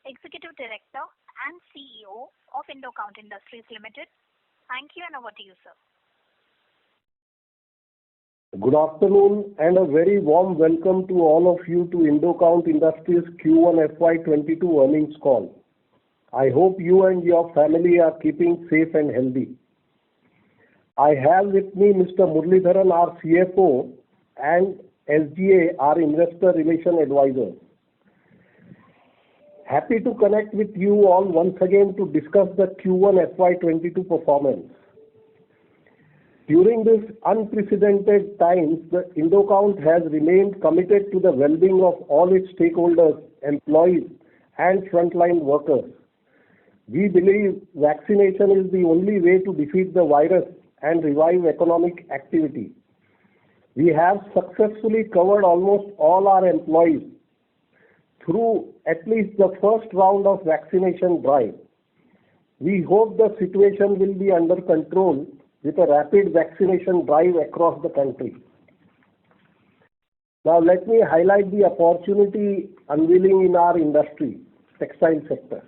Executive Director and CEO of Indocount Industries Limited. Thank you, and over to you, sir. Good afternoon and a very warm welcome to all of you to Indocount Industries Q1 FY22 earnings call. I hope you and your family are keeping safe and healthy. I have with me Mr. Muralidharan, our CFO, and SGA, our Investor Relation Advisor. Happy to connect with you all once again to discuss the Q1 FY22 performance. During this unprecedented times, the Indocount has remained committed to the well-being of all its stakeholders, employees, and frontline workers. We believe vaccination is the only way to defeat the virus and revive economic activity. We have successfully covered almost all our employees through at least the first round of vaccination drive. We hope the situation will be under control with a rapid vaccination drive across the country. Now let me highlight the opportunity unveiling in our industry, textile sector.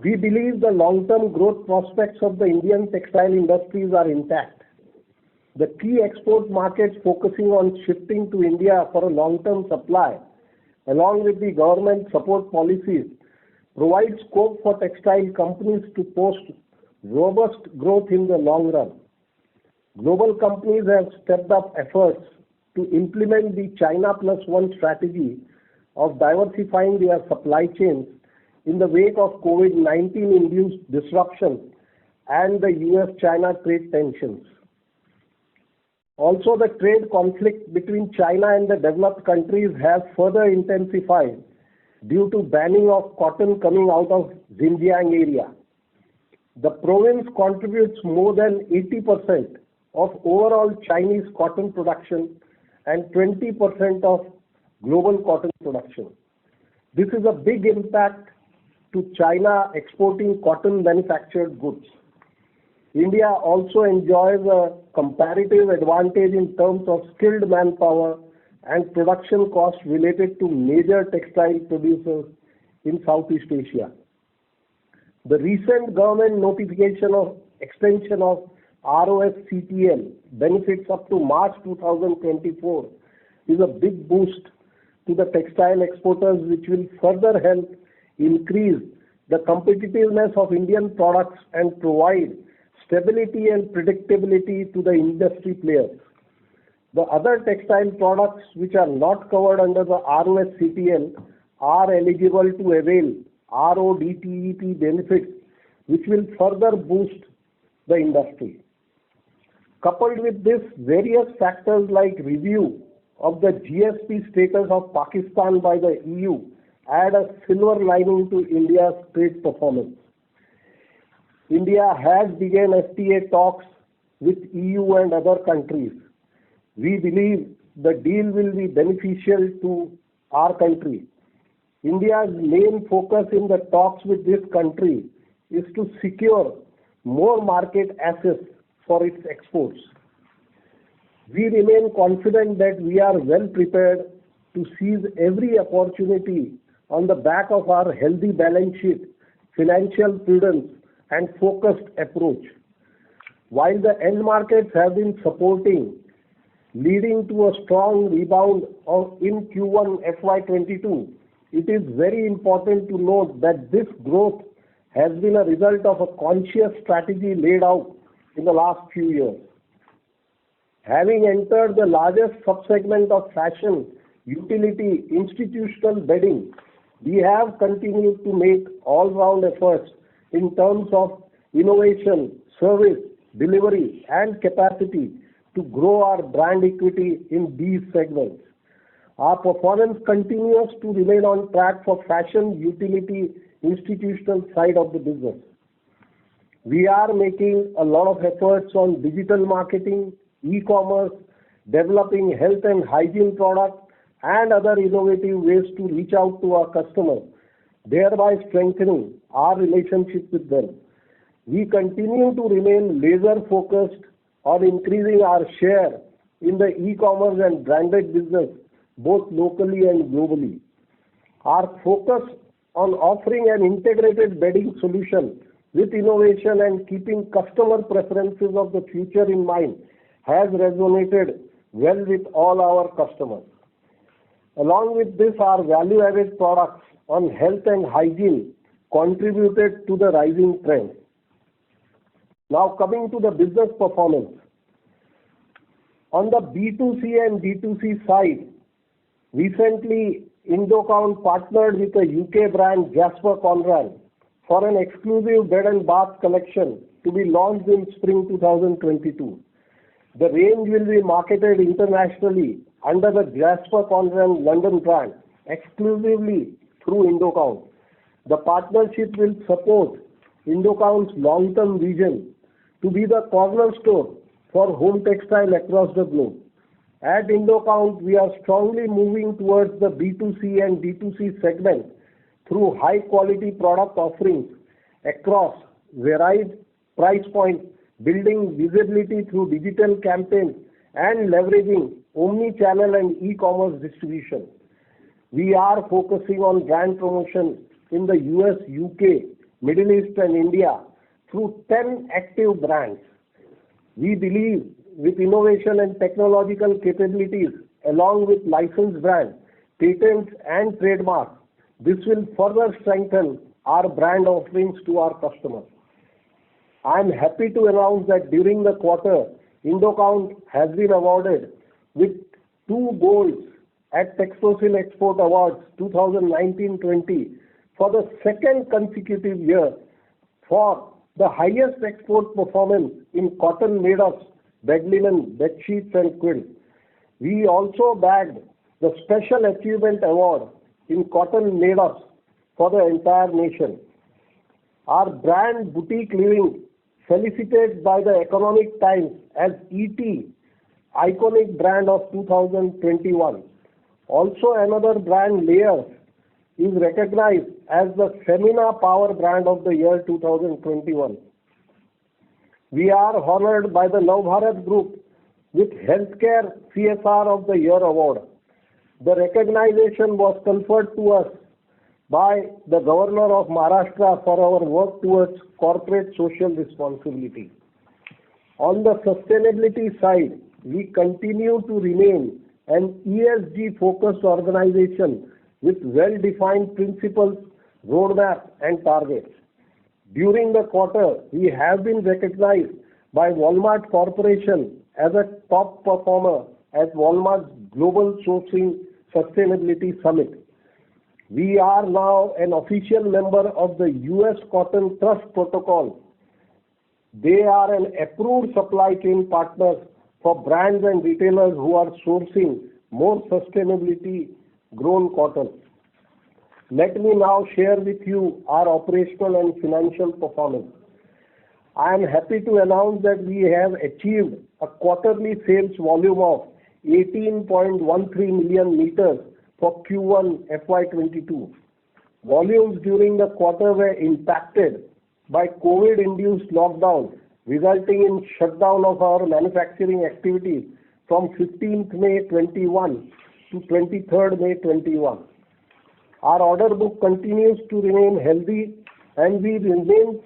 We believe the long-term growth prospects of the Indian textile industries are intact. The key export markets focusing on shifting to India for a long-term supply, along with the government support policies, provide scope for textile companies to post robust growth in the long run. Global companies have stepped up efforts to implement the China Plus One strategy of diversifying their supply chains in the wake of COVID-19 induced disruption and the US-China trade tensions. Also, the trade conflict between China and the developed countries has further intensified due to banning of cotton coming out of Xinjiang area. The province contributes more than 80% of overall Chinese cotton production and 20% of global cotton production. This is a big impact to China exporting cotton manufactured goods. India also enjoys a comparative advantage in terms of skilled manpower and production costs related to major textile producers in Southeast Asia. The recent government notification of extension of RoSCTL benefits up to March 2024 is a big boost to the textile exporters, which will further help increase the competitiveness of Indian products and provide stability and predictability to the industry players. The other textile products which are not covered under the RoSCTL are eligible to avail RoDTEP benefits, which will further boost the industry. Coupled with this, various factors like review of the GSP status of Pakistan by the EU add a silver lining to India's trade performance. India has begun FTA talks with EU and other countries. We believe the deal will be beneficial to our country. India's main focus in the talks with this country is to secure more market access for its exports. We remain confident that we are well prepared to seize every opportunity on the back of our healthy balance sheet, financial prudence, and focused approach. While the end markets have been supporting, leading to a strong rebound in Q1 FY22, it is very important to note that this growth has been a result of a conscious strategy laid out in the last few years. Having entered the largest subsegment of fashion, utility, institutional bedding, we have continued to make all-round efforts in terms of innovation, service, delivery, and capacity to grow our brand equity in these segments. Our performance continues to remain on track for fashion, utility, institutional side of the business. We are making a lot of efforts on digital marketing, e-commerce, developing health and hygiene products, and other innovative ways to reach out to our customers, thereby strengthening our relationship with them. We continue to remain laser focused on increasing our share in the e-commerce and branded business, both locally and globally. Our focus on offering an integrated bedding solution with innovation and keeping customer preferences of the future in mind has resonated well with all our customers. Along with this, our value-added products on health and hygiene contributed to the rising trend. Now coming to the business performance. On the B2C and D2C side, recently Indocount partnered with a UK brand Jasper Conran for an exclusive bed and bath collection to be launched in spring 2022. The range will be marketed internationally under the Jasper Conran London brand exclusively through Indocount. The partnership will support Indocount's long-term vision to be the cornerstone for home textile across the globe. At Indocount, we are strongly moving towards the B2C and D2C segment through high-quality product offerings across varied price points, building visibility through digital campaigns, and leveraging omni-channel and e-commerce distribution. We are focusing on brand promotion in the US, UK, Middle East, and India through 10 active brands. We believe with innovation and technological capabilities, along with licensed brands, patents, and trademarks, this will further strengthen our brand offerings to our customers. I am happy to announce that during the quarter, Indocount has been awarded with 2 golds at Textocil Export Awards 2019-20 for the second consecutive year for the highest export performance in cotton made-ups, bed linen, bed sheets, and quilts. We also bagged the Special Achievement Award in cotton made-ups for the entire nation. Our brand Boutique Living, felicitated by the Economic Times as ET Iconic Brand of 2021. Also, another brand, Layers, is recognized as the Femina Power Brand of the year 2021. We are honored by the Navbharat Group with Healthcare CSR of the Year award. The recognition was conferred to us by the Governor of Maharashtra for our work towards corporate social responsibility. On the sustainability side, we continue to remain an ESG-focused organization with well-defined principles, roadmap, and targets. During the quarter, we have been recognized by Walmart Corporation as a top performer at Walmart's Global Sourcing Sustainability Summit. We are now an official member of the US Cotton Trust Protocol. They are an approved supply chain partner for brands and retailers who are sourcing more sustainability grown cotton. Let me now share with you our operational and financial performance. I am happy to announce that we have achieved a quarterly sales volume of 18.13 million meters for Q1 FY22. Volumes during the quarter were impacted by COVID-induced lockdown, resulting in shutdown of our manufacturing activities from 15th May 21 to 23rd May 21. Our order book continues to remain healthy, and we remain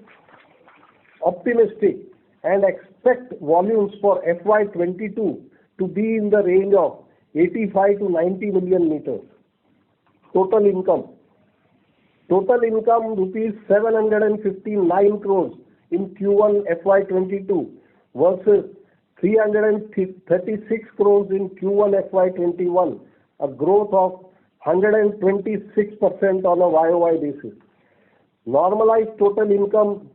optimistic and expect volumes for FY22 to be in the range of 85 to 90 million meters. Total income rupees 759 crores in Q1 FY22 versus 336 crores in Q1 FY21, a growth of 126% on a YOY basis. Normalized total income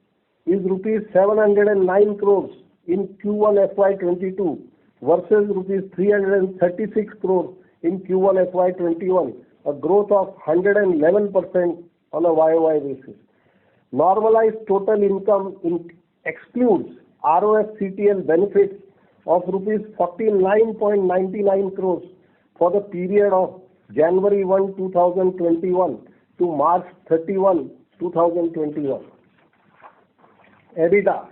is rupees 709 crores in Q1 FY22 versus rupees 336 crores in Q1 FY21, a growth of 111% on a YOY basis. Normalized total income excludes ROFCTL benefits of rupees 49.99 crores for the period of January 1, 2021 to March 31, 2021. EBITDA.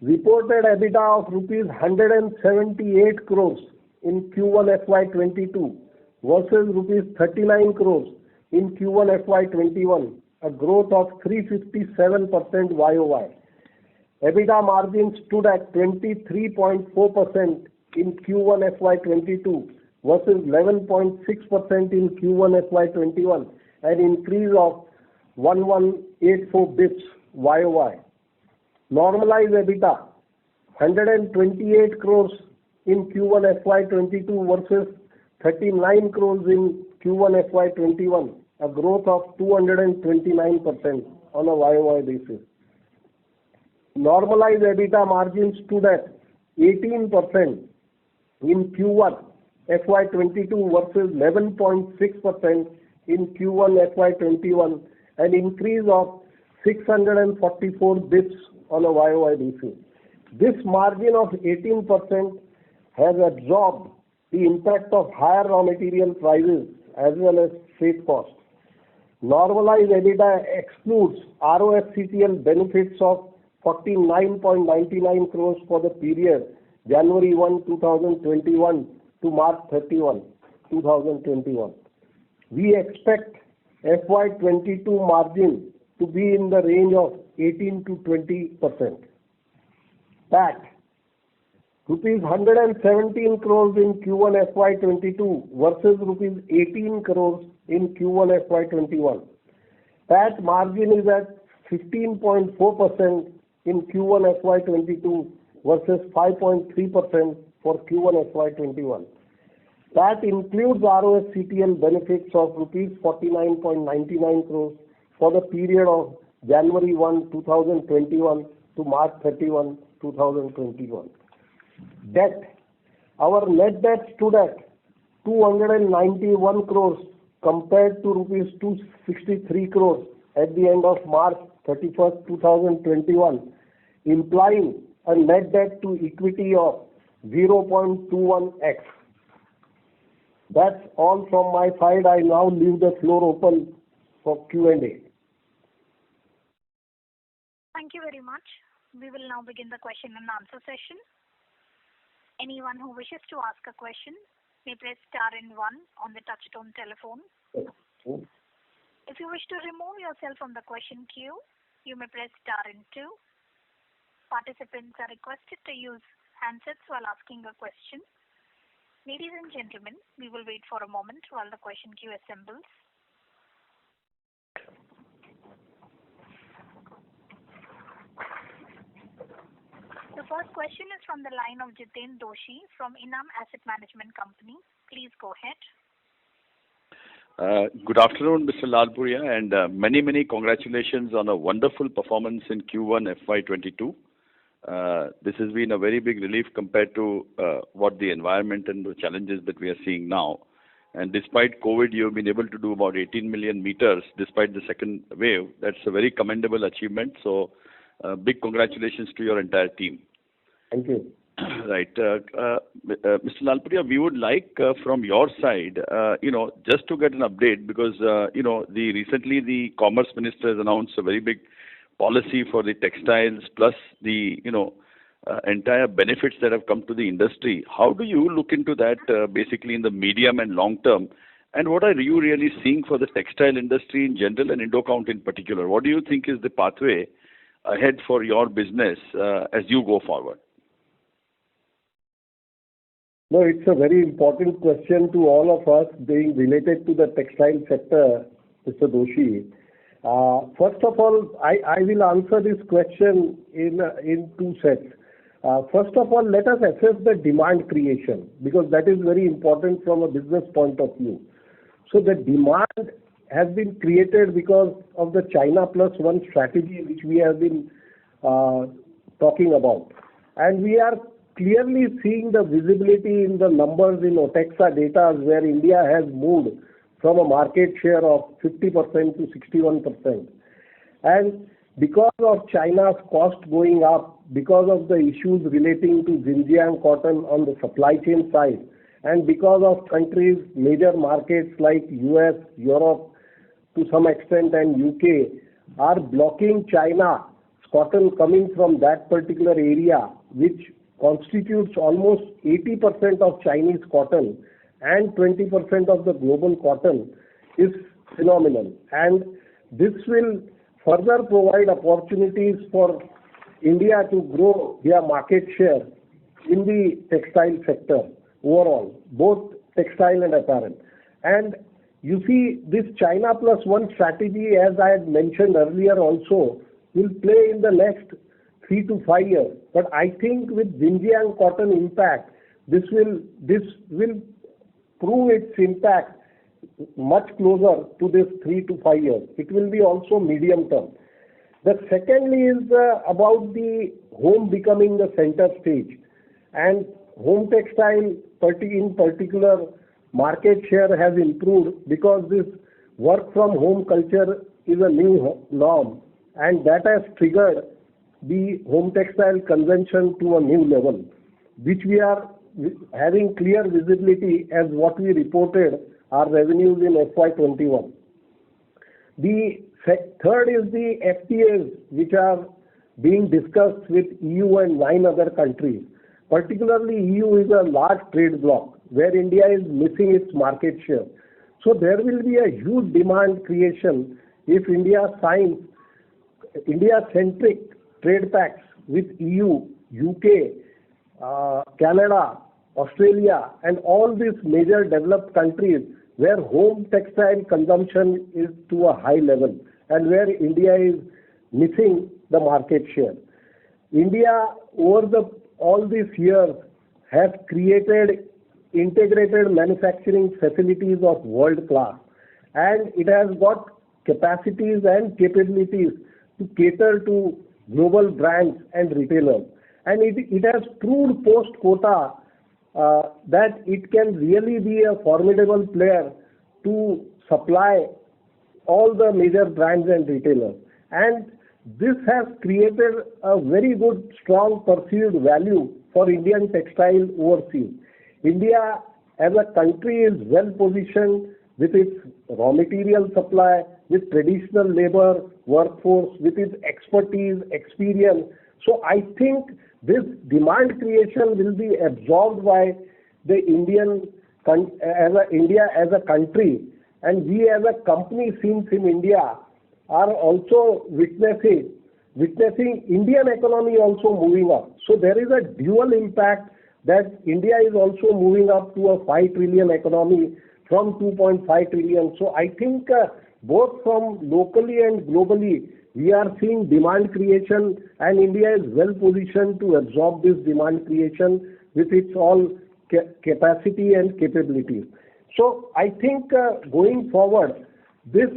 Reported EBITDA of rupees 178 crores in Q1 FY22 versus rupees 39 crores in Q1 FY21, a growth of 357% YOY. EBITDA margin stood at 23.4% in Q1 FY22 versus 11.6% in Q1 FY21, an increase of 1184 bps YOY. Normalized EBITDA 128 crores in Q1 FY22 versus 39 crores in Q1 FY21, a growth of 229% on a YOY basis. Normalized EBITDA margin stood at 18% in Q1 FY22 versus 11.6% in Q1 FY21, an increase of 644 bps on a YOY basis. This margin of 18% has absorbed the impact of higher raw material prices as well as freight costs. Normalized EBITDA excludes ROFCTL benefits of 49.99 crores for the period January 1, 2021 to March 31, 2021. We expect FY22 margin to be in the range of 18 to 20%. PAT rupees 117 crores in Q1 FY22 versus rupees 18 crores in Q1 FY21. PAT margin is at 15.4% in Q1 FY22 versus 5.3% for Q1 FY21. PAT includes ROFCTL benefits of rupees 49.99 crores for the period of January 1, 2021 to March 31, 2021. Debt. Our net debt stood at 291 crores compared to rupees 263 crores at the end of March 31st, 2021, implying a net debt to equity of 0.21x. That's all from my side. I now leave the floor open for Q&A. Thank you very much. We will now begin the question and answer session. Anyone who wishes to ask a question may press star and 1 on the touchtone telephone. If you wish to remove yourself from the question queue, you may press star and 2. Participants are requested to use handsets while asking a question. Ladies and gentlemen, we will wait for a moment while the question queue assembles. The first question is from the line of Jiten Doshi from Enam Asset Management Company. Please go ahead. Good afternoon, Mr. Lalpuria, and many congratulations on a wonderful performance in Q1 FY22. This has been a very big relief compared to what the environment and the challenges that we are seeing now. And despite COVID, you have been able to do about 18 million meters despite the second wave. That's a very commendable achievement. So, big congratulations to your entire team. Thank you. Right. Mr. Lalpuria, we would like from your side, just to get an update because, recently the Commerce Minister has announced a very big policy for the textiles plus the, entire benefits that have come to the industry. How do you look into that basically in the medium and long term? And what are you really seeing for the textile industry in general and Indocount in particular? What do you think is the pathway ahead for your business as you go forward? No, it's a very important question to all of us being related to the textile sector, Mr. Doshi. First of all, I will answer this question in two sets. First of all, let us assess the demand creation because that is very important from a business point of view. So the demand has been created because of the China Plus One strategy which we have been talking about. And we are clearly seeing the visibility in the numbers in OTEXA data where India has moved from a market share of 50% to 61%. And because of China's cost going up, because of the issues relating to Xinjiang cotton on the supply chain side, and because of countries, major markets like US, Europe, to some extent, and UK, are blocking China's cotton coming from that particular area, which constitutes almost 80% of Chinese cotton and 20% of the global cotton, is phenomenal, and this will further provide opportunities for India to grow their market share in the textile sector overall, both textile and apparel. And you see, this China Plus One strategy, as I had mentioned earlier also, will play in the next 3 to 5 years. But I think with Xinjiang cotton impact, this will prove its impact much closer to this 3 to 5 years. It will be also medium term. The secondly is about the home becoming the center stage, and home textile in particular market share has improved because this work from home culture is a new norm, and that has triggered the home textile consumption to a new level, which we are having clear visibility as what we reported our revenues in FY21. The third is the FTAs, which are being discussed with EU and 9 other countries. Particularly EU is a large trade bloc where India is missing its market share. So there will be a huge demand creation if India signs India-centric trade pacts with EU, UK, Canada, Australia, and all these major developed countries where home textile consumption is to a high level and where India is missing the market share. India, over all these years, has created integrated manufacturing facilities of world class, and it has got capacities and capabilities to cater to global brands and retailers. And it has proved post-quota that it can really be a formidable player to supply all the major brands and retailers. And this has created a very good, strong perceived value for Indian textile overseas. India as a country is well positioned with its raw material supply, with traditional labor workforce, with its expertise, experience. So I think this demand creation will be absorbed by the India as a country, and we as a company since in India are also witnessing Indian economy also moving up. So there is a dual impact that India is also moving up to a 5 trillion economy from 2.5 trillion. So I think both from locally and globally, we are seeing demand creation, and India is well positioned to absorb this demand creation with its all capacity and capabilities. So I think going forward, this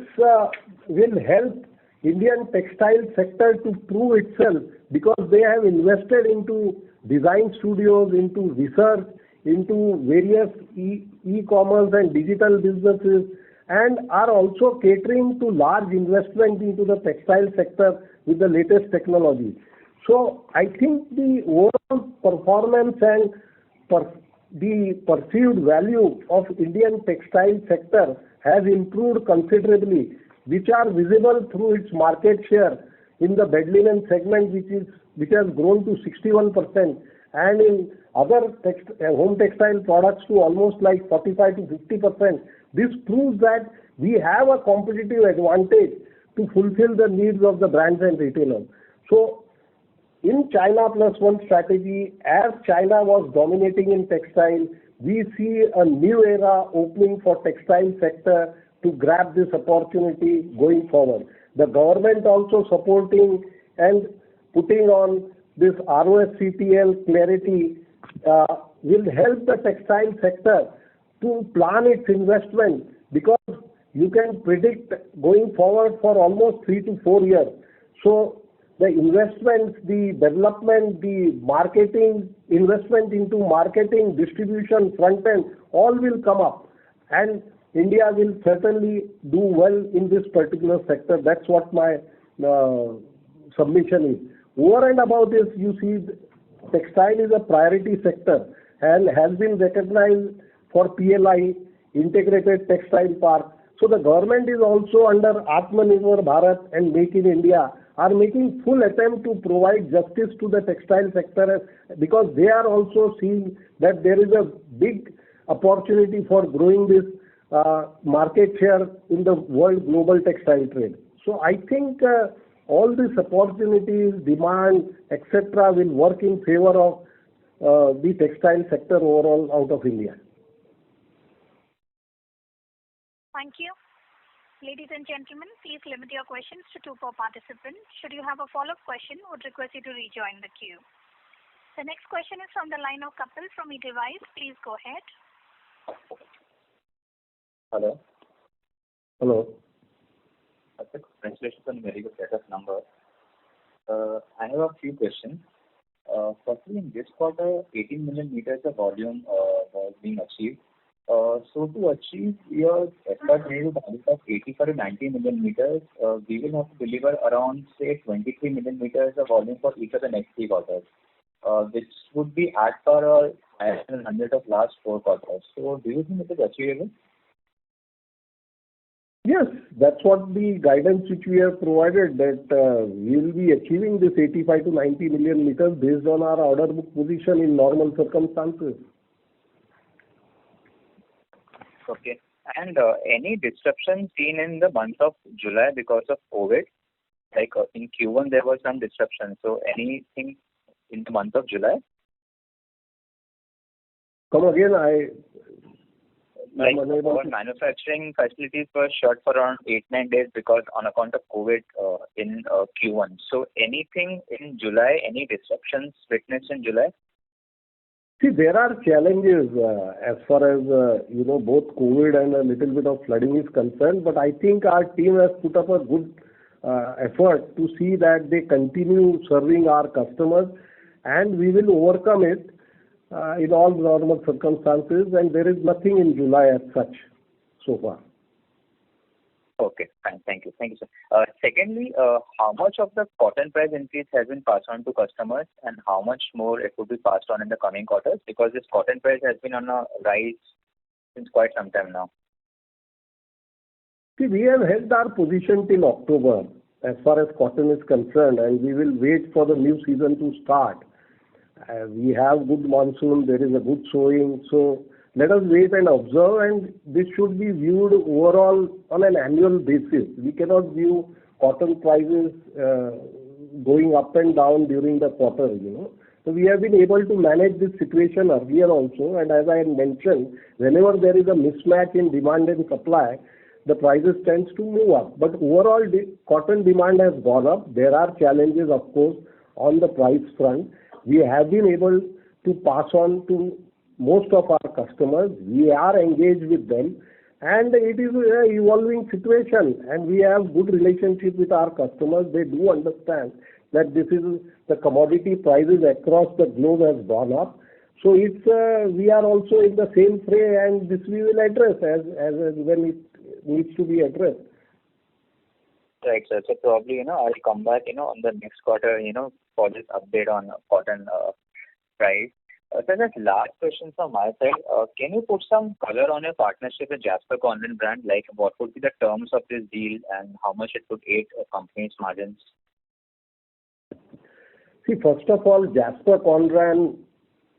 will help Indian textile sector to prove itself because they have invested into design studios, into research, into various e-commerce and digital businesses, and are also catering to large investment into the textile sector with the latest technology. So I think the overall performance and the perceived value of Indian textile sector has improved considerably, which are visible through its market share in the bed linen segment, which has grown to 61%, and in other home textile products to almost like 45 to 50%. This proves that we have a competitive advantage to fulfill the needs of the brands and retailers. So in China Plus One strategy, as China was dominating in textile, we see a new era opening for textile sector to grab this opportunity going forward. The government also supporting and putting on this ROSCTL clarity will help the textile sector to plan its investment, because you can predict going forward for almost 3 to 4 years. So the investments, the development, the marketing, investment into marketing, distribution, front end, all will come up. And India will certainly do well in this particular sector. That's what my submission is. Over and above this, you see, textile is a priority sector and has been recognized for PLI, Integrated Textile Park. So the government is also under Atmanirbhar Bharat and Make in India are making full attempt to provide justice to the textile sector, because they are also seeing that there is a big opportunity for growing this market share in the world global textile trade. So I think all these opportunities, demand, etc., will work in favor of the textile sector overall out of India. Thank you. Ladies and gentlemen, please limit your questions to 2 per participant. Should you have a follow-up question, would request you to rejoin the queue. The next question is from the line of Kapil from Edelweiss. Please go ahead. Hello. Hello. Congratulations on very good set of numbers. I have a few questions. Firstly, in this quarter, 18 million meters of volume was being achieved. So to achieve your effort made target of 85 to 90 million meters, we will have to deliver around, say, 23 million meters of volume for each of the next 3 quarters, which would be at par or higher than 100 of last 4 quarters. So do you think it is achievable? Yes, that's what the guidance which we have provided, that we will be achieving this 85 to 90 million meters based on our order book position in normal circumstances. Okay. And any disruption seen in the month of July because of COVID? Like in Q1 there was some disruption. So anything in the month of July? Come again, Like our manufacturing facilities were shut for around 8-9 days because on account of COVID in Q1. So anything in July, any disruptions witnessed in July? See, there are challenges as far as both COVID and a little bit of flooding is concerned, but I think our team has put up a good effort to see that they continue serving our customers, and we will overcome it in all normal circumstances, and there is nothing in July as such so far. Okay, fine. Thank you. Thank you, sir. Secondly, how much of the cotton price increase has been passed on to customers and how much more it will be passed on in the coming quarters? Because this cotton price has been on a rise since quite some time now. See, we have held our position till October as far as cotton is concerned, and we will wait for the new season to start. We have good monsoon, there is a good sowing, so let us wait and observe, and this should be viewed overall on an annual basis. We cannot view cotton prices going up and down during the quarter, So we have been able to manage this situation earlier also, and as I mentioned, whenever there is a mismatch in demand and supply, the prices tends to move up. But overall, cotton demand has gone up. There are challenges, of course, on the price front. We have been able to pass on to most of our customers. We are engaged with them, and it is an evolving situation, and we have good relationship with our customers. They do understand that this is the commodity prices across the globe has gone up. So we are also in the same fray, and this we will address as when it needs to be addressed. Right, sir. So probably, I'll come back, on the next quarter, for this update on cotton price. So that's last question from my side. Can you put some color on your partnership with Jasper Conran brand? Like what would be the terms of this deal and how much it would aid a company's margins? See, first of all, Jasper Conran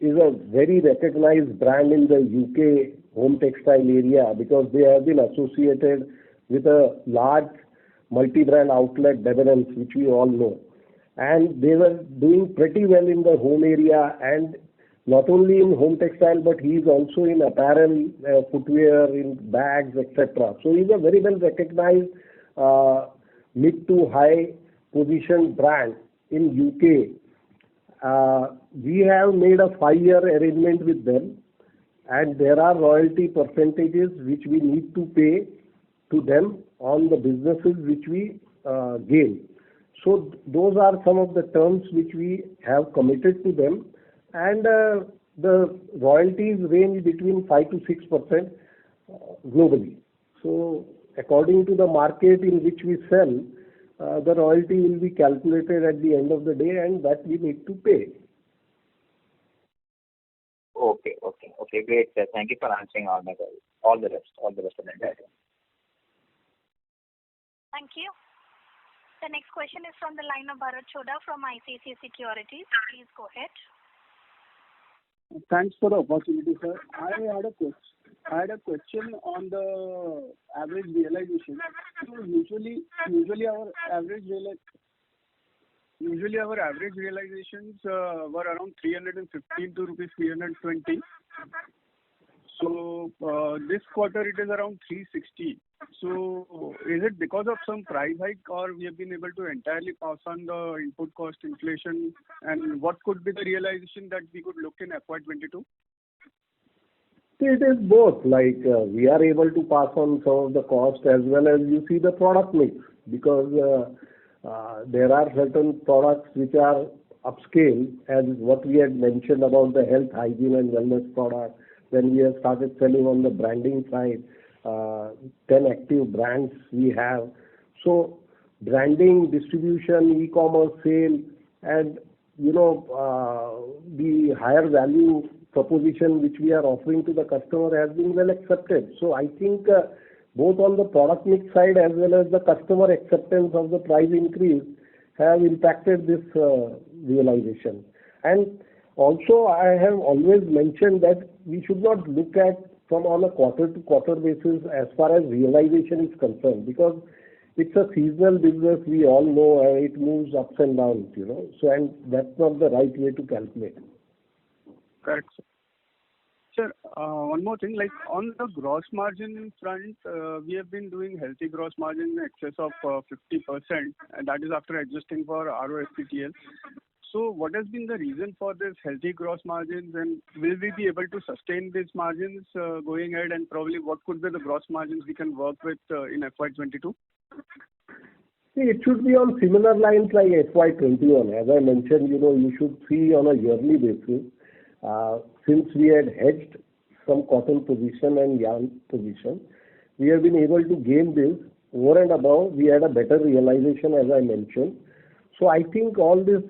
is a very recognized brand in the UK home textile area because they have been associated with a large multi-brand outlet, Debenhams, which we all know. And they were doing pretty well in the home area, and not only in home textile, but he is also in apparel, footwear, in bags, etc. So he's a very well recognized mid to high position brand in UK. We have made a 5-year arrangement with them, and there are royalty percentages which we need to pay to them on the businesses which we gain. So those are some of the terms which we have committed to them, and the royalties range between 5 to 6% globally. So according to the market in which we sell, the royalty will be calculated at the end of the day, and that we need to pay. Okay, great, sir. Thank you for answering all my queries. All the best for the entire day. Thank you. The next question is from the line of Bharat Choda from ICICI Securities. Please go ahead. Thanks for the opportunity, sir. I had a I had a question on the average realization. So usually our average realizations were around 315 to rupees 320. So this quarter it is around 360. So is it because of some price hike, or we have been able to entirely pass on the input cost inflation? And what could be the realization that we could look in FY22? See, it is both. Like we are able to pass on some of the cost as well as you see the product mix, because there are certain products which are upscale, as what we had mentioned about the health, hygiene and wellness product. Then we have started selling on the branding side, 10 active brands we have. So branding, distribution, e-commerce sale, and the higher value proposition which we are offering to the customer has been well accepted. So I think both on the product mix side as well as the customer acceptance of the price increase have impacted this realization. And also I have always mentioned that we should not look at from on a quarter to quarter basis as far as realization is concerned, because it's a seasonal business, we all know, and it moves ups and downs, So, and that's not the right way to calculate. Correct, sir. Sir, one more thing, like on the gross margin front, we have been doing healthy gross margin in excess of 50%, and that is after adjusting for ROFCTL. So what has been the reason for this healthy gross margins, and will we be able to sustain these margins going ahead, and probably what could be the gross margins we can work with in FY22? See, it should be on similar lines like FY21. As I mentioned, you should see on a yearly basis. Since we had hedged some cotton position and yarn position, we have been able to gain this over and above. We had a better realization, as I mentioned. So I think all these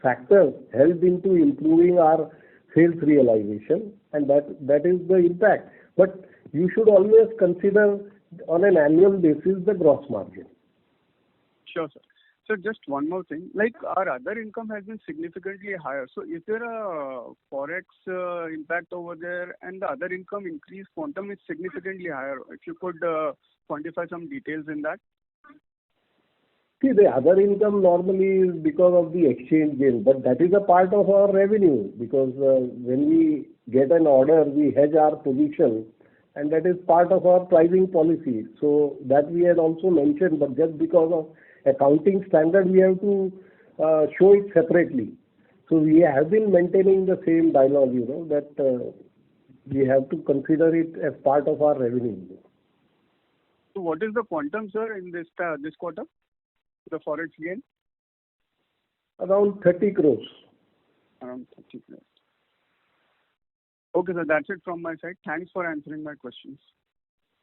factors helped into improving our sales realization, and that is the impact. But you should always consider on an annual basis the gross margin. Sure, sir. So just one more thing, like our other income has been significantly higher. So is there a forex impact over there, and the other income increase quantum is significantly higher? If you could quantify some details in that. See, the other income normally is because of the exchange gain, but that is a part of our revenue, because when we get an order, we hedge our position, and that is part of our pricing policy. So that we had also mentioned, but just because of accounting standard, we have to show it separately. So we have been maintaining the same dialogue, that we have to consider it as part of our revenue. So what is the quantum, sir, in this quarter, the forex gain? Around 30 crores. Around 30 crores. Okay, sir, that's it from my side. Thanks for answering my questions.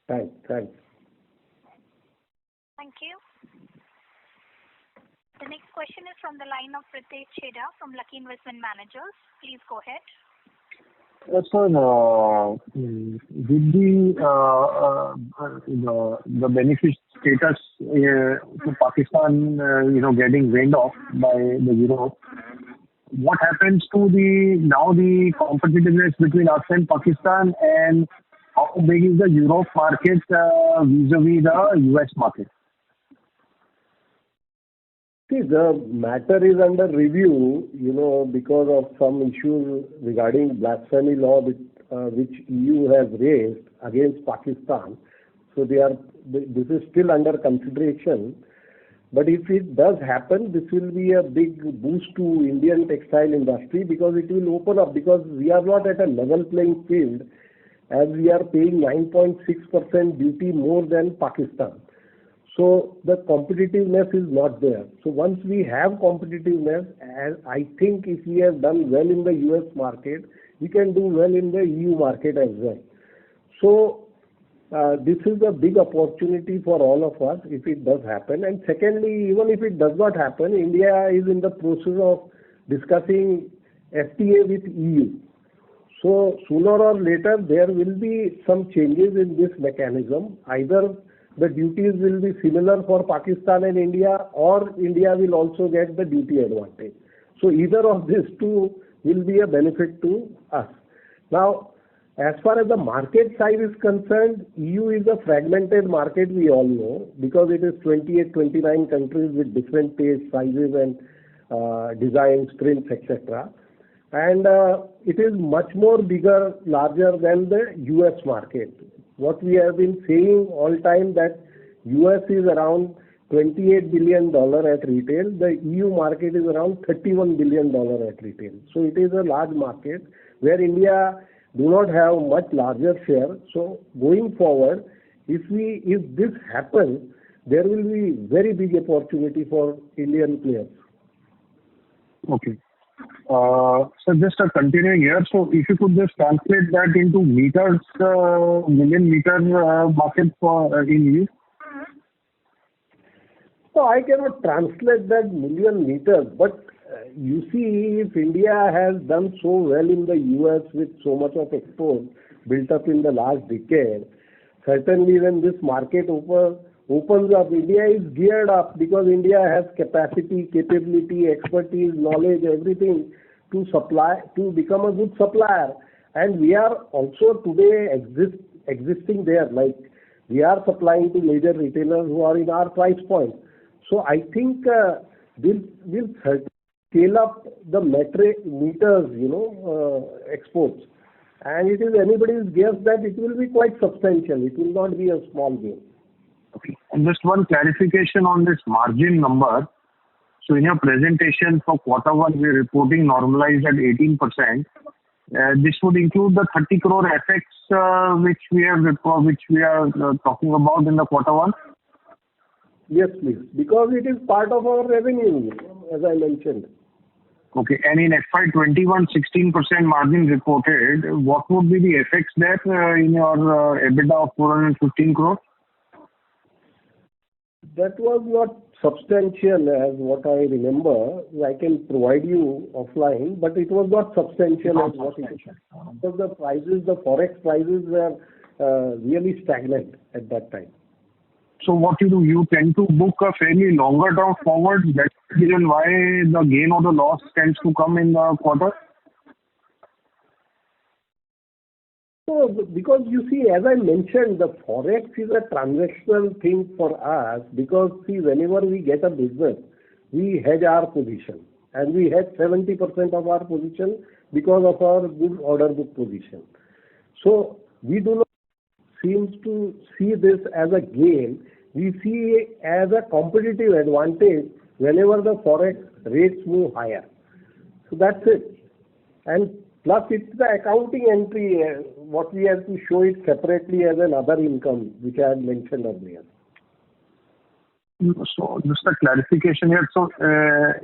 Thanks. Thank you. The next question is from the line of Pritesh Chheda from Lucky Investment Managers. Please go ahead. Sir, with the benefit status to Pakistan, getting rained off by the Europe, what happens to the competitiveness between us and Pakistan, and how big is the Europe market vis-a-vis the US market? See, the matter is under review, because of some issues regarding blasphemy law which EU has raised against Pakistan. So this is still under consideration. But if it does happen, this will be a big boost to Indian textile industry, because it will open up, because we are not at a level playing field, as we are paying 9.6% duty more than Pakistan. So the competitiveness is not there. So once we have competitiveness, and I think if we have done well in the US market, we can do well in the EU market as well. So this is a big opportunity for all of us if it does happen. And secondly, even if it does not happen, India is in the process of discussing FTA with EU. So sooner or later there will be some changes in this mechanism. Either the duties will be similar for Pakistan and India, or India will also get the duty advantage. So either of these two will be a benefit to us. Now, As far as the market size is concerned, EU is a fragmented market, we all know, because it is 28, 29 countries with different taste, sizes and designs, prints, etc. And it is much more larger than the US market. What we have been saying all time that US is around $28 billion at retail. The EU market is around $31 billion at retail. So it is a large market where India do not have much larger share. So going forward, if this happens, there will be very big opportunity for Indian players. Okay. So just a continuing here. So if you could just translate that into meters, million meter market for in EU. So I cannot translate that million meters, but you see, if India has done so well in the US with so much of export built up in the last decade, certainly when this market opens up, India is geared up because India has capacity, capability, expertise, knowledge, everything to supply, to become a good supplier. And we are also today existing there, like we are supplying to major retailers who are in our price point. So I think we'll scale up the meters, exports. And it is anybody's guess that it will be quite substantial. It will not be a small game. Okay. And just one clarification on this margin number. So in your presentation for quarter one, we're reporting normalized at 18%. This would include the 30 crore FX which we are talking about in the quarter one. Yes, please. Because it is part of our revenue, as I mentioned. Okay. And in FY21, 16% margin reported. What would be the FX there in your EBITDA of 415 crore? That was not substantial as what I remember. I can provide you offline, but it was not substantial as what it is. Because the prices, the forex prices were really stagnant at that time. So what you do, you tend to book a fairly longer term forward. That's the reason why the gain or the loss tends to come in the quarter. So because you see, as I mentioned, the forex is a transactional thing for us because see, whenever we get a business, we hedge our position and we hedge 70% of our position because of our good order book position. So we do not seem to see this as a gain. We see it as a competitive advantage whenever the forex rates move higher. So that's it. And plus it's the accounting entry, what we have to show it separately as an other income, which I had mentioned earlier. So just a clarification here. So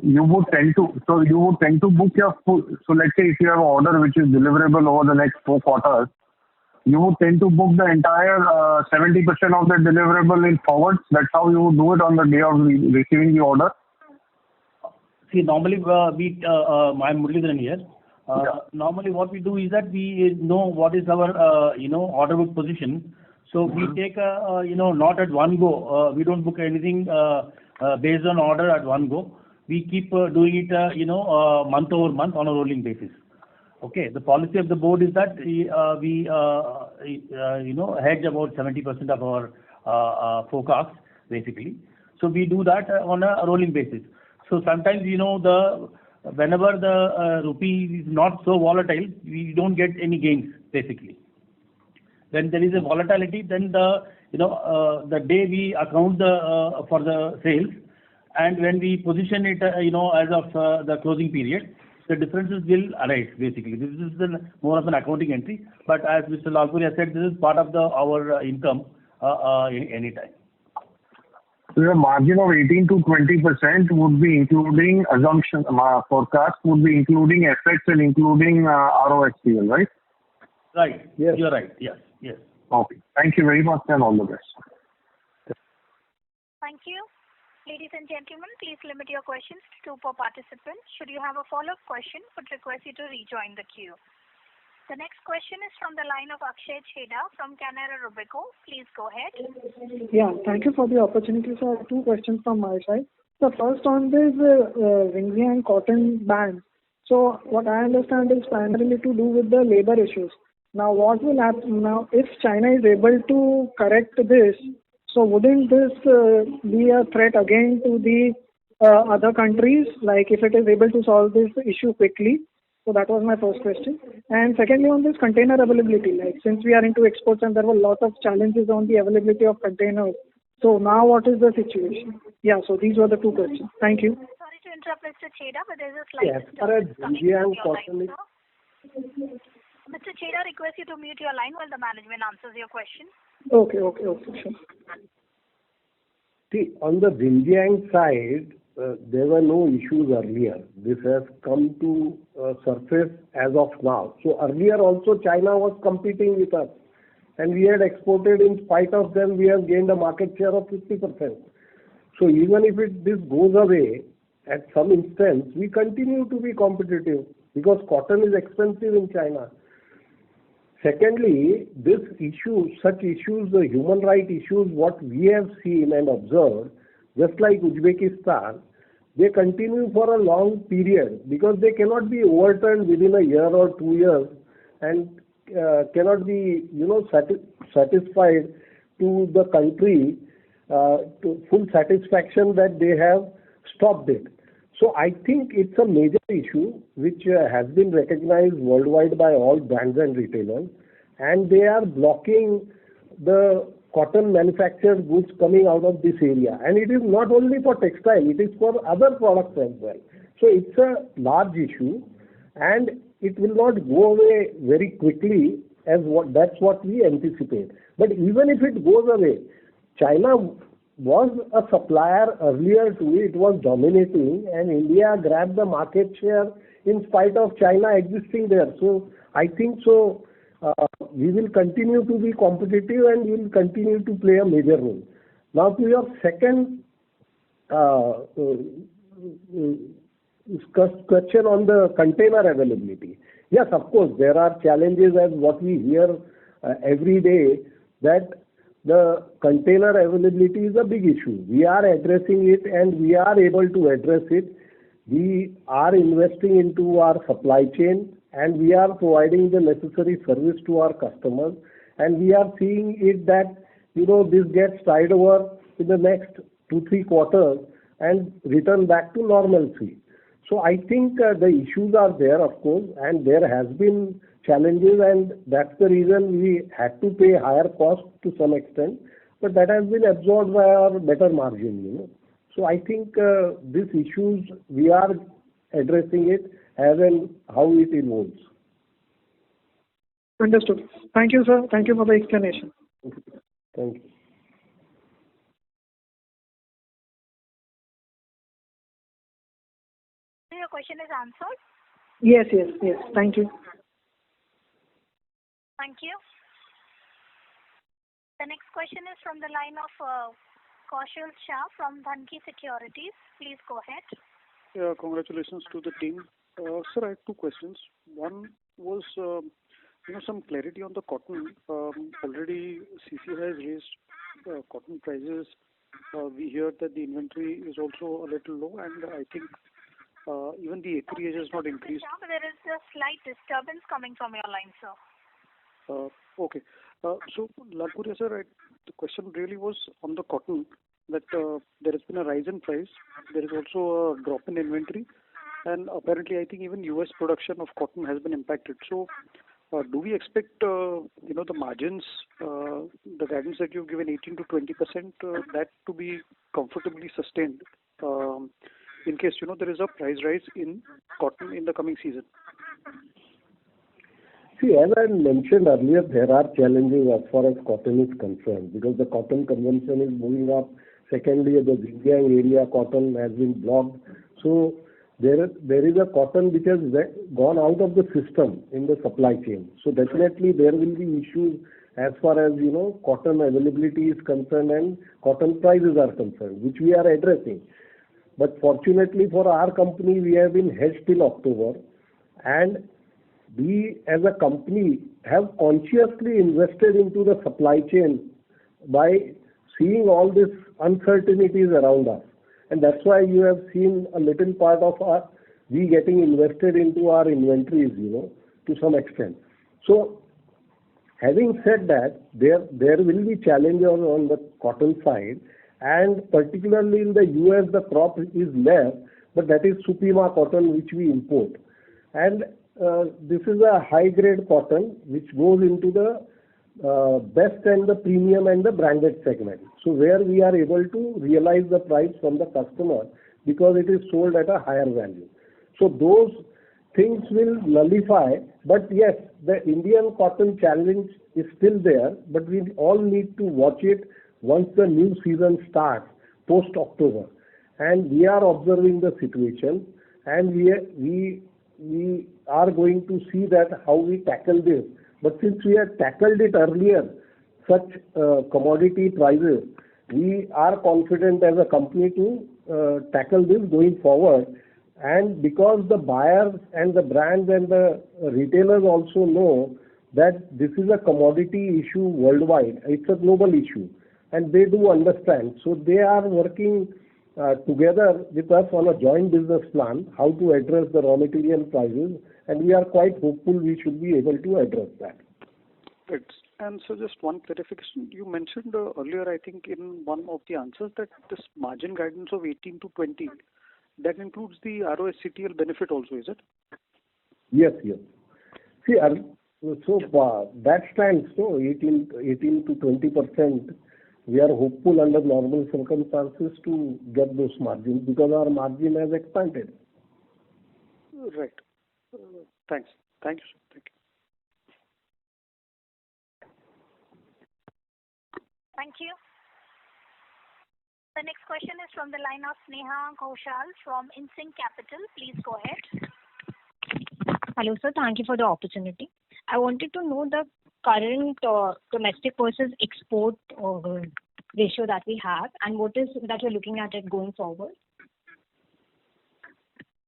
you would tend to book your full. So let's say if you have an order which is deliverable over the next 4 quarters, you would tend to book the entire 70% of the deliverable in forwards. That's how you would do it on the day of receiving the order. See, normally I'm Muralidharan here. Normally what we do is that we know what is our order book position. So we take not at one go. We don't book anything based on order at one go. We keep doing it month over month on a rolling basis. Okay, the policy of the board is that we hedge about 70% of our forecast basically. So we do that on a rolling basis. So sometimes whenever the rupee is not so volatile, we don't get any gains basically. When there is a volatility, then the day we account for the sales, and when we position it as of the closing period, the differences will arise basically. This is more of an accounting entry, but as Mr. Lalpuria said, this is part of our income any time. So your margin of 18 to 20% would be including assumption forecast, would be including FX and including ROSPL, right? Right. Yes. You're right. Yes. Okay. Thank you very much and all the best. Thank you. Ladies and gentlemen, please limit your questions to 2 per participant. Should you have a follow-up question, would request you to rejoin the queue. The next question is from the line of Akshay Chheda from Canara Robeco. Please go ahead. Yeah, thank you for the opportunity. So I have 2 questions from my side. The first on this Xinjiang cotton ban. So what I understand is primarily to do with the labor issues. Now, what will happen now if China is able to correct this? So, wouldn't this be a threat again to the other countries? Like, if it is able to solve this issue quickly? So that was my first question. And secondly, on this container availability, like since we are into exports and there were a lot of challenges on the availability of containers. So now what is the situation? Yeah, so these were the two questions. Thank you. Sorry to interrupt, Mr. Cheda, but there's a slight As far as disturbance coming Xinjiang from your cotton line, is sir. Mr. Cheda, request you to mute your line while the management answers your question. Okay, sure. See, on the Xinjiang side, there were no issues earlier. This has come to surface as of now. So earlier also China was competing with us, and we had exported. In spite of them, we have gained a market share of 50%. So even if this goes away at some instance, we continue to be competitive because cotton is expensive in China. Secondly, such issues, the human rights issues, what we have seen and observed, just like Uzbekistan, they continue for a long period because they cannot be overturned within a year or 2 years and cannot be, satisfied to the country to full satisfaction that they have stopped it. So I think it's a major issue which has been recognized worldwide by all brands and retailers, and they are blocking the cotton manufactured goods coming out of this area. And it is not only for textile, it is for other products as well. So it's a large issue, and it will not go away very quickly that's what we anticipate. But even if it goes away, China was a supplier earlier to it was dominating, and India grabbed the market share in spite of China existing there. So I think we will continue to be competitive and we will continue to play a major role. Now to your second question on the container availability. Yes, of course, there are challenges as what we hear every day, that the container availability is a big issue. We are addressing it and we are able to address it. We are investing into our supply chain and we are providing the necessary service to our customers, and we are seeing it that this gets tied over in the next 2-3 quarters and return back to normalcy. So I think the issues are there, of course, and there has been challenges, and that's the reason we had to pay higher cost to some extent, but that has been absorbed by our better margin. So I think these issues, we are addressing it as and how it evolves. Understood. Thank you, sir. Thank you for the explanation. Thank you. Your question is answered? Yes. Thank you. Thank you. The next question is from the line of Kaushal Shah from Dhanki Securities. Please go ahead. Yeah, congratulations to the team. Sir, I have 2 questions. One was, some clarity on the cotton. Already CC has raised cotton prices. We hear that the inventory is also a little low, and I think even the acreage has not increased. There is a slight disturbance coming from your line, sir. Okay. So, Lalpuria sir, the question really was on the cotton, that there has been a rise in price. There is also a drop in inventory, and apparently I think even US production of cotton has been impacted. So, do we expect, the margins, the guidance that you've given 18 to 20%, that to be comfortably sustained in case, there is a price rise in cotton in the coming season? See, as I mentioned earlier, there are challenges as far as cotton is concerned because the cotton consumption is moving up. Secondly, the Xinjiang area cotton has been blocked. So there is a cotton which has gone out of the system in the supply chain. So definitely there will be issues as far as cotton availability is concerned and cotton prices are concerned, which we are addressing. But fortunately for our company, we have been hedged till October, and we as a company have consciously invested into the supply chain by seeing all these uncertainties around us. And that's why you have seen a little part of we getting invested into our inventories, to some extent. So Having said that, there will be challenges on the cotton side, and particularly in the US, the crop is less, but that is Supima cotton which we import. And this is a high-grade cotton which goes into the best and the premium and the branded segment. So where we are able to realize the price from the customer because it is sold at a higher value. So those things will nullify, but yes, the Indian cotton challenge is still there, but we all need to watch it once the new season starts post-October. And we are observing the situation, and we are going to see that how we tackle this. But since we had tackled it earlier, such commodity prices, we are confident as a company to tackle this going forward. And because the buyers and the brands and the retailers also know that this is a commodity issue worldwide, it's a global issue, and they do understand. So they are working together with us on a joint business plan, how to address the raw material prices, and we are quite hopeful we should be able to address that. Right. And so just one clarification. You mentioned earlier, I think, in one of the answers that this margin guidance of 18 to 20, that includes the ROSCTL benefit also, is it? Yes. See, so that stands, so 18 to 20%. We are hopeful under normal circumstances to get those margins because our margin has expanded. Right. Thanks. Thank you, sir. Thank you. Thank you. The next question is from the line of Sneha Ghoshal from Insync Capital. Please go ahead. Hello, sir. Thank you for the opportunity. I wanted to know the current domestic versus export ratio that we have, and what is that you're looking at it going forward?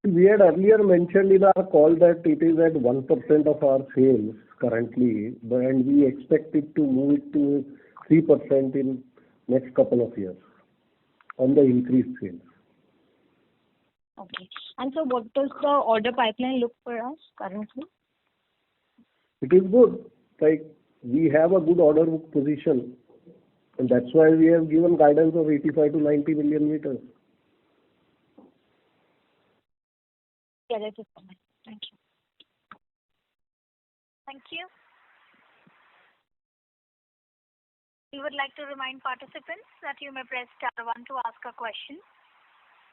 We had earlier mentioned in our call that it is at 1% of our sales currently, and we expect it to move it to 3% in next couple of years on the increased sales. Okay. And so what does the order pipeline look for us currently? It is good. Like, we have a good order book position, and that's why we have given guidance of 85 to 90 million meters. Yeah, that is fine. Thank you. Thank you. We would like to remind participants that you may press star 1 to ask a question.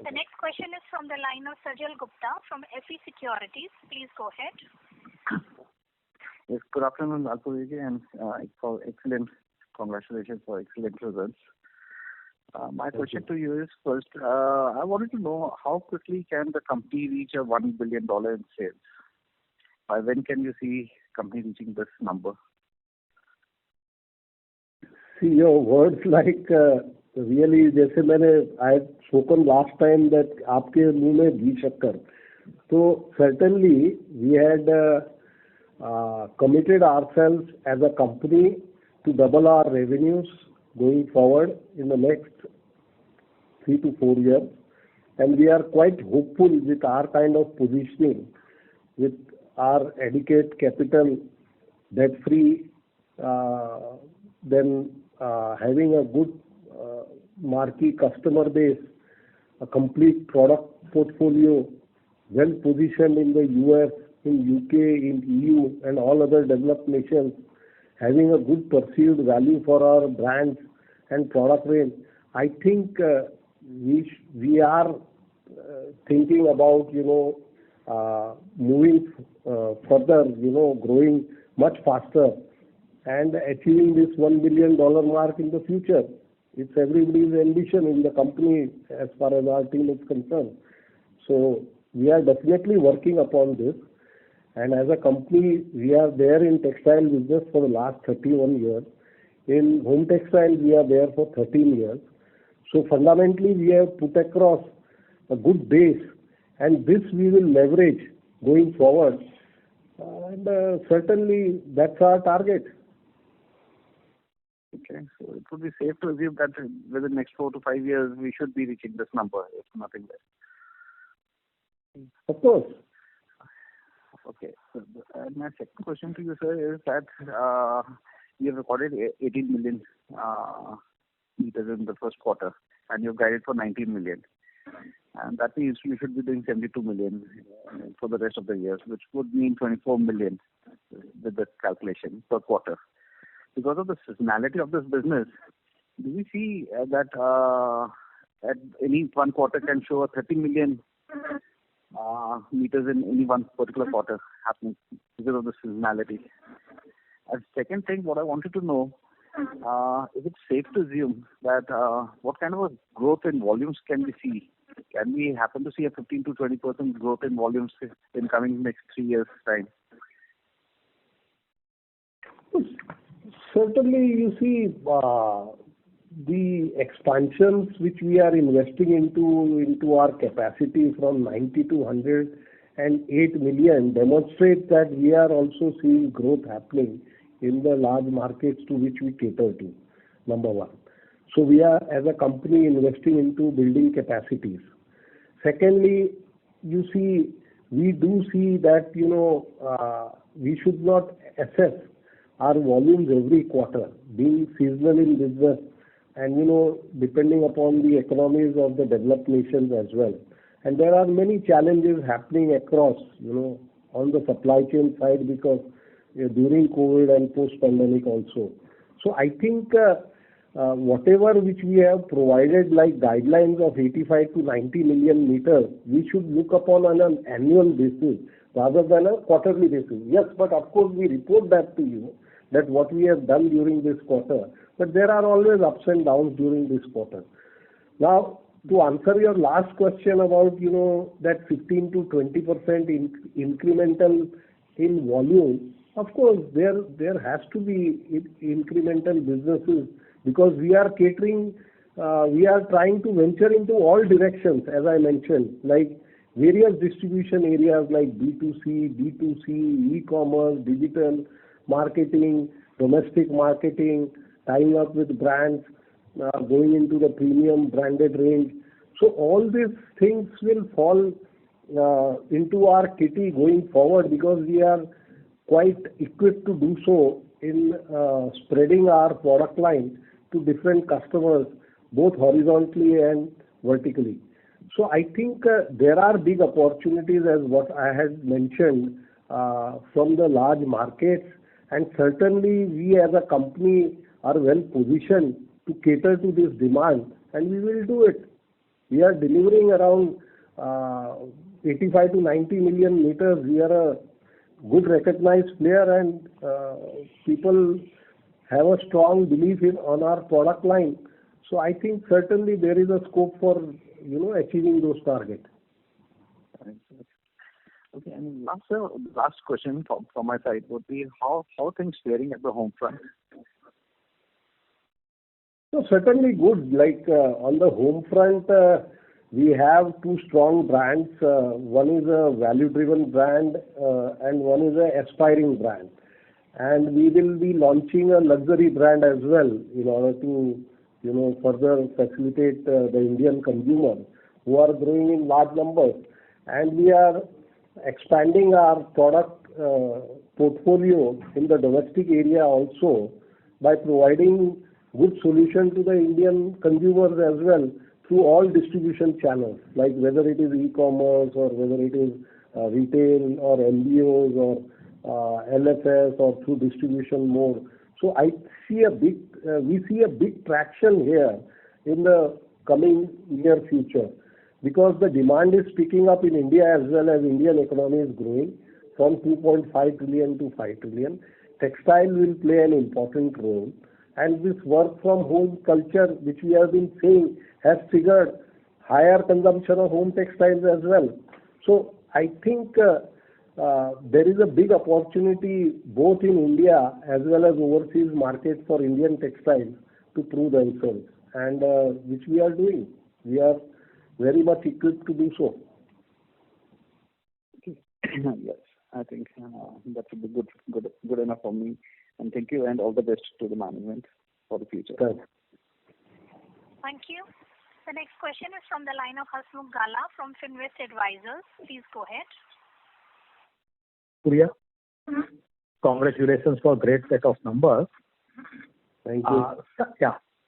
The next question is from the line of Sajal Gupta from FE Securities. Please go ahead. Yes, good afternoon, Lalpuri ji, and for excellent, congratulations for excellent results. My question to you is first, I wanted to know how quickly can the company reach a $1 billion in sales? By when can you see company reaching this number? See, your words like really, जैसे I had spoken last time that आपके मुंह में घी शक्कर. So certainly we had committed ourselves as a company to double our revenues going forward in the next 3 to 4 years, and we are quite hopeful with our kind of positioning, with our adequate capital, debt-free, then having a good marquee customer base, a complete product portfolio, well positioned in the US, in UK, in EU, and all other developed nations, having a good perceived value for our brands and product range. I think we are thinking about moving further, growing much faster and achieving this $1 billion mark in the future. It's everybody's ambition in the company as far as our team is concerned. So we are definitely working upon this. And as a company, we are there in textile business for the last 31 years. In home textiles, we are there for 13 years. So fundamentally, we have put across a good base, and this we will leverage going forward. And certainly, that's our target. Okay, so it would be safe to assume that within the next 4 to 5 years, we should be reaching this number, if nothing less. Of course. Okay. And my second question to you, sir, is that you have recorded 18 million meters in the first quarter, and you've guided for 19 million. And that means you should be doing 72 million for the rest of the year, which would mean 24 million with the calculation per quarter. Because of the seasonality of this business, do we see that at any one quarter can show a 30 million meters in any one particular quarter happening because of the seasonality? And second thing, what I wanted to know, is it safe to assume that what kind of a growth in volumes can we see? Can we happen to see a 15 to 20% growth in volumes in coming next 3 years' time? Certainly, you see, the expansions which we are investing into our capacity from 90 to 108 million demonstrate that we are also seeing growth happening in the large markets to which we cater to, number one. So we are, as a company, investing into building capacities. Secondly, you see, we do see that, we should not assess our volumes every quarter, being seasonal in business and, depending upon the economies of the developed nations as well. And there are many challenges happening across, on the supply chain side because during COVID and post-pandemic also. So I think whatever which we have provided like guidelines of 85 to 90 million meters, we should look upon on an annual basis rather than a quarterly basis. Yes, but of course we report that to you, that what we have done during this quarter. But there are always ups and downs during this quarter. Now, to answer your last question about, that 15 to 20% incremental in volume, of course, there has to be incremental businesses because we are catering, we are trying to venture into all directions, as I mentioned, like various distribution areas like B2C, D2C, e-commerce, digital marketing, domestic marketing, tying up with brands, going into the premium branded range. So all these things will fall into our kitty going forward because we are quite equipped to do so in spreading our product line to different customers, both horizontally and vertically. So I think there are big opportunities as what I had mentioned from the large markets, and certainly we as a company are well positioned to cater to this demand, and we will do it. We are delivering around 85 to 90 million meters. We are a good recognized player, and people have a strong belief on our product line. So I think certainly there is a scope for achieving those targets. Okay, and last question from my side would be how things faring at the home front? So certainly good. Like on the home front, we have two strong brands. One is a value-driven brand and one is an aspiring brand. And we will be launching a luxury brand as well in order to, further facilitate the Indian consumer who are growing in large numbers. And we are expanding our product portfolio in the domestic area also by providing good solution to the Indian consumers as well through all distribution channels, like whether it is e-commerce or whether it is retail or MBOs or LFS or through distribution more. So we see a big traction here in the coming near future because the demand is picking up in India as well as Indian economy is growing from 2.5 trillion to 5 trillion. Textile will play an important role. And this work from home culture, which we have been saying, has triggered higher consumption of home textiles as well. So I think there is a big opportunity both in India as well as overseas market for Indian textiles to prove themselves, and which we are doing. We are very much equipped to do so. Okay. Yes, I think that would be good enough for me. And thank you, and all the best to the management for the future. Thanks. Thank you. The next question is from the line of Hasmukh Gala from Finvest Advisors. Please go ahead. Priya, Congratulations for great set of numbers. Thank you.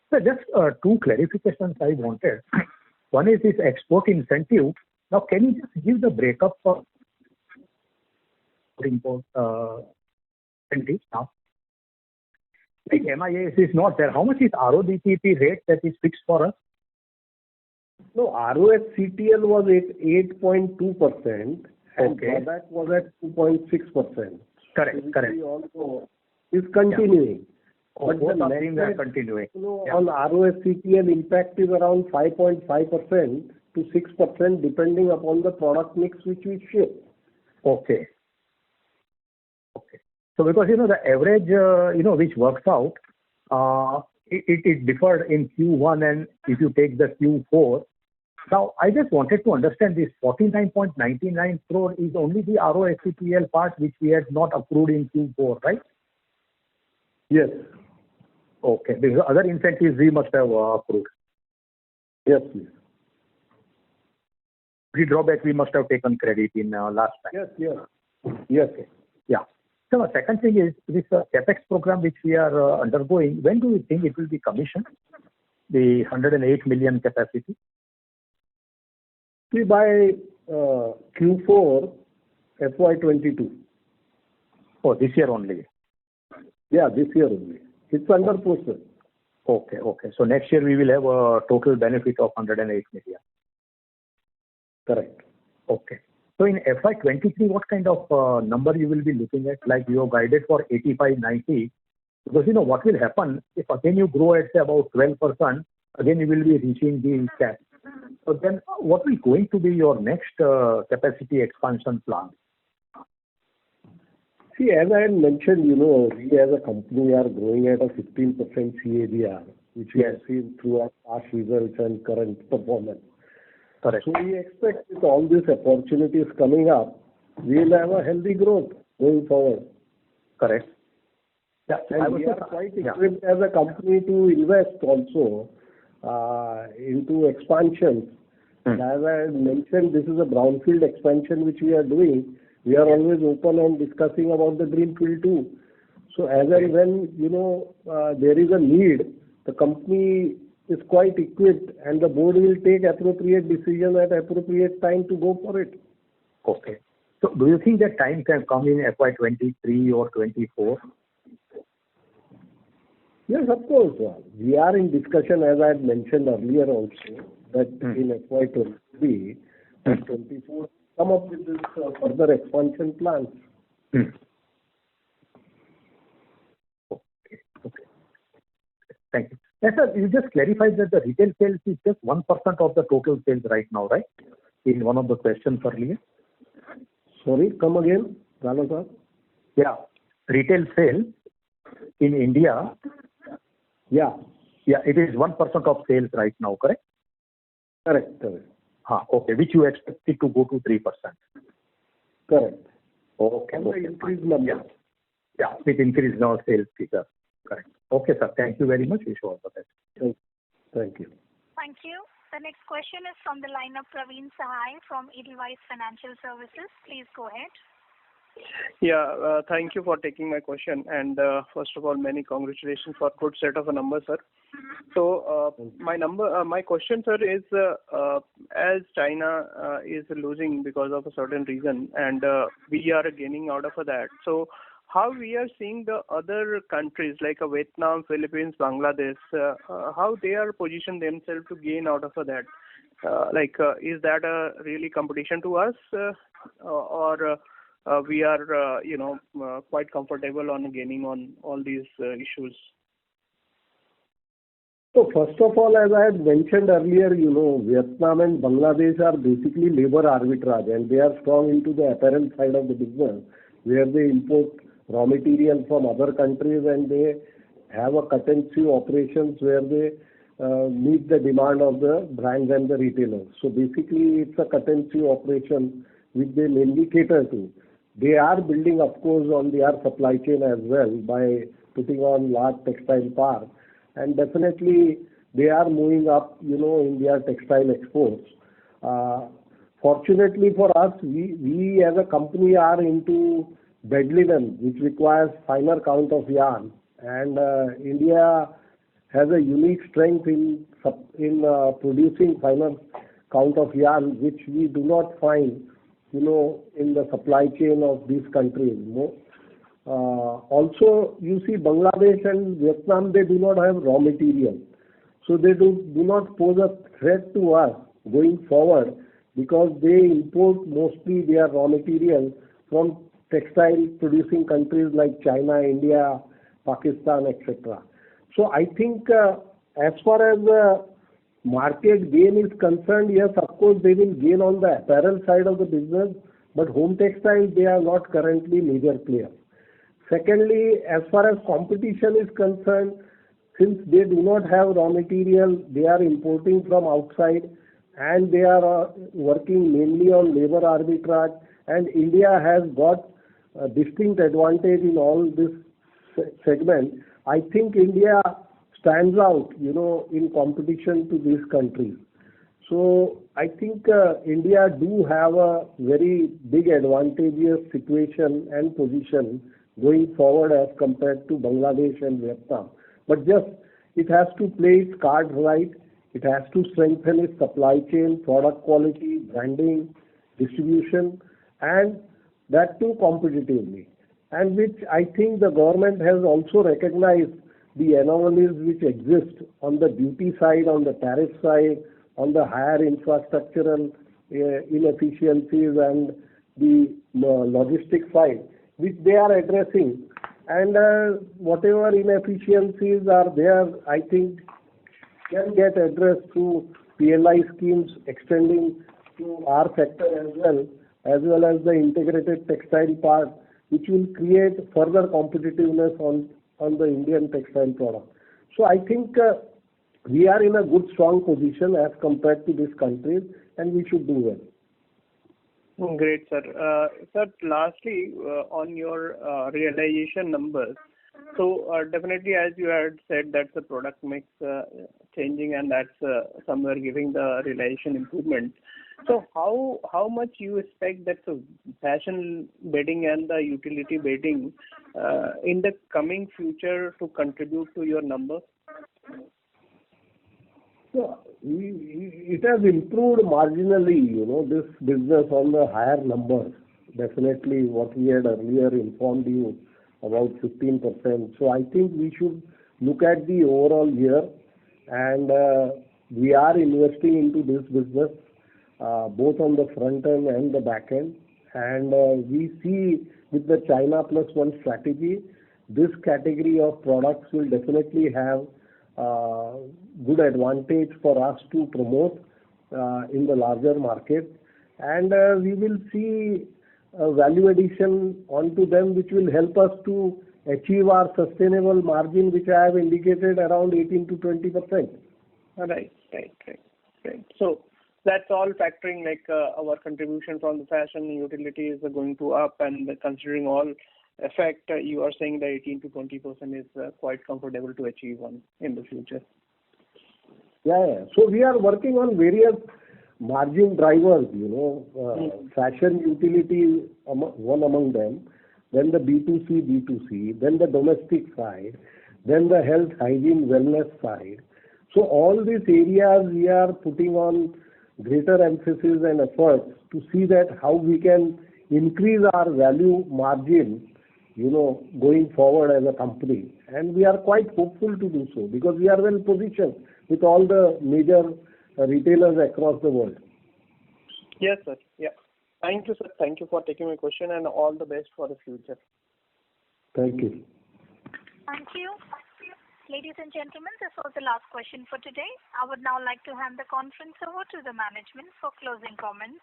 So just two clarifications I wanted. One is this export incentive. Now, can you just give the breakup for import incentives now? Like MIS is not there. How much is RODTEP rate that is fixed for us? No, ROSCTL was at 8.2% and Badak was at 2.6%. Correct. Also is continuing. But both are continuing. On ROSCTL, impact is around 5.5% to 6% depending upon the product mix which we ship. Okay. So because the average which works out, it differed in Q1 and if you take the Q4. Now I just wanted to understand this 49.99 crore is only the ROSCTL part which we had not approved in Q4, right? Yes. Okay. Because other incentives we must have approved. Yes, please. The drawback we must have taken credit in last time. Yes. Yeah. So the second thing is this CapEx program which we are undergoing, when do you think it will be commissioned? The 108 million capacity? See, by Q4 FY22. Oh, this year only? Yeah, this year only. It's under process. Okay. So next year we will have a total benefit of 108 million. Correct. Okay. So in FY23, what kind of number you will be looking at? Like you have guided for 85-90. Because what will happen if again you grow at say about 12%, again you will be reaching the cap. So then what will going to be your next capacity expansion plan? See, as I had mentioned, we as a company are growing at a 15% CAGR, which we have seen through our past results and current performance. Correct. So we expect with all these opportunities coming up, we will have a healthy growth going forward. Correct. Yeah, and we are quite equipped as a company to invest also into expansions. As I had mentioned, this is a brownfield expansion which we are doing. We are always open and discussing about the greenfield too. So as and when there is a need, the company is quite equipped and the board will take appropriate decision at appropriate time to go for it. Okay. So do you think that time can come in FY23 or 24? Yes, of course. We are in discussion, as I had mentioned earlier also, that in FY23 and 24 come up with this further expansion plans. Okay. Thank you. Yes, sir, you just clarified that the retail sales is just 1% of the total sales right now, right? In one of the questions earlier. Sorry, come again, Rana sir. Yeah, retail sales in India. Yeah, it is 1% of sales right now, correct? Correct. Okay, which you expect it to go to 3%. Correct. Okay. Increased number. Yeah, with increased now sales figure. Correct. Okay, sir. Thank you very much. Wish you all the best. Thank you. Thank you. The next question is from the line of Praveen Sahai from Edelweiss Financial Services. Please go ahead. Yeah, thank you for taking my question. And first of all, many congratulations for good set of numbers, sir. So my question, sir, is as China is losing because of a certain reason, and we are gaining out of that. So how we are seeing the other countries like Vietnam, Philippines, Bangladesh, how they are positioned themselves to gain out of that? Is that a really competition to us, or we are quite comfortable on gaining on all these issues? So first of all, as I had mentioned earlier, Vietnam and Bangladesh are basically labor arbitrage, and they are strong into the apparel side of the business, where they import raw material from other countries and they have a cut and sew operations where they meet the demand of the brands and the retailers. So basically, it's a cut and sew operation which they mainly cater to. They are building, of course, on their supply chain as well by putting on large textile parks. And definitely, they are moving up, in their textile exports. Fortunately for us, we as a company are into bed linen, which requires finer count of yarn, and India has a unique strength in producing finer count of yarn, which we do not find, in the supply chain of these countries. Also, you see, Bangladesh and Vietnam, they do not have raw material, so they do not pose a threat to us going forward, because they import mostly their raw material from textile producing countries like China, India, Pakistan, etc. So I think as far as market gain is concerned, yes, of course they will gain on the apparel side of the business, but home textiles, they are not currently major players. Secondly, as far as competition is concerned, since they do not have raw material, they are importing from outside, and they are working mainly on labor arbitrage, and India has got a distinct advantage in all this segment. I think India stands out, in competition to these countries. So I think India do have a very big advantageous situation and position going forward as compared to Bangladesh and Vietnam. But just it has to play its cards right. It has to strengthen its supply chain, product quality, branding, distribution, and that too competitively. And which I think the government has also recognized the anomalies which exist on the duty side, on the tariff side, on the higher infrastructural inefficiencies and the logistic side, which they are addressing. And whatever inefficiencies are there, I think can get addressed through PLI schemes extending to our sector as well as the integrated textile part, which will create further competitiveness on the Indian textile product. So I think we are in a good, strong position as compared to these countries, and we should do well. Great, sir. Sir, lastly, on your realization numbers, so definitely, as you had said, that's the product mix changing, and that's somewhere giving the realization improvement. So how much you expect that the fashion bedding and the utility bedding in the coming future to contribute to your numbers? So it has improved marginally, this business on the higher numbers. Definitely what we had earlier informed you about 15%. So I think we should look at the overall year, and we are investing into this business, both on the front end and the back end. And we see with the China Plus One strategy, this category of products will definitely have good advantage for us to promote in the larger market. And we will see value addition onto them, which will help us to achieve our sustainable margin, which I have indicated around 18 to 20%. Right. So that's all factoring like our contribution from the fashion utility is going to up, and considering all effect, you are saying that 18 to 20% is quite comfortable to achieve in the future. Yeah. So we are working on various margin drivers, fashion utility one among them, then the B2C, then the domestic side, then the health, hygiene, wellness side. So all these areas we are putting on greater emphasis and efforts to see that how we can increase our value margin, going forward as a company. And we are quite hopeful to do so because we are well positioned with all the major retailers across the world. Yes, sir. Yeah. Thank you, sir. Thank you for taking my question, and all the best for the future. Thank you. Thank you. Ladies and gentlemen, this was the last question for today. I would now like to hand the conference over to the management for closing comments.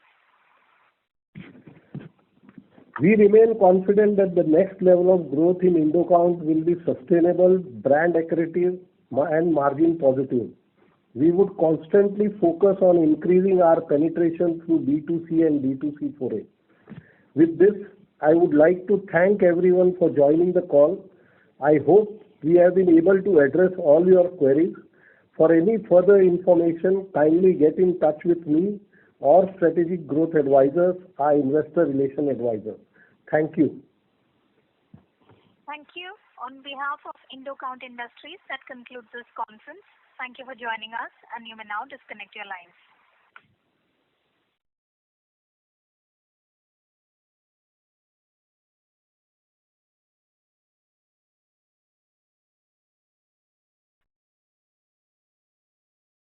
We remain confident that the next level of growth in Indocount will be sustainable, brand accretive, and margin positive. We would constantly focus on increasing our penetration through B2C and B2C foray. With this, I would like to thank everyone for joining the call. I hope we have been able to address all your queries. For any further information, kindly get in touch with me or Strategic Growth Advisors, our investor relation advisor. Thank you. Thank you. On behalf of Indocount Industries, that concludes this conference. Thank you for joining us, and you may now disconnect your lines.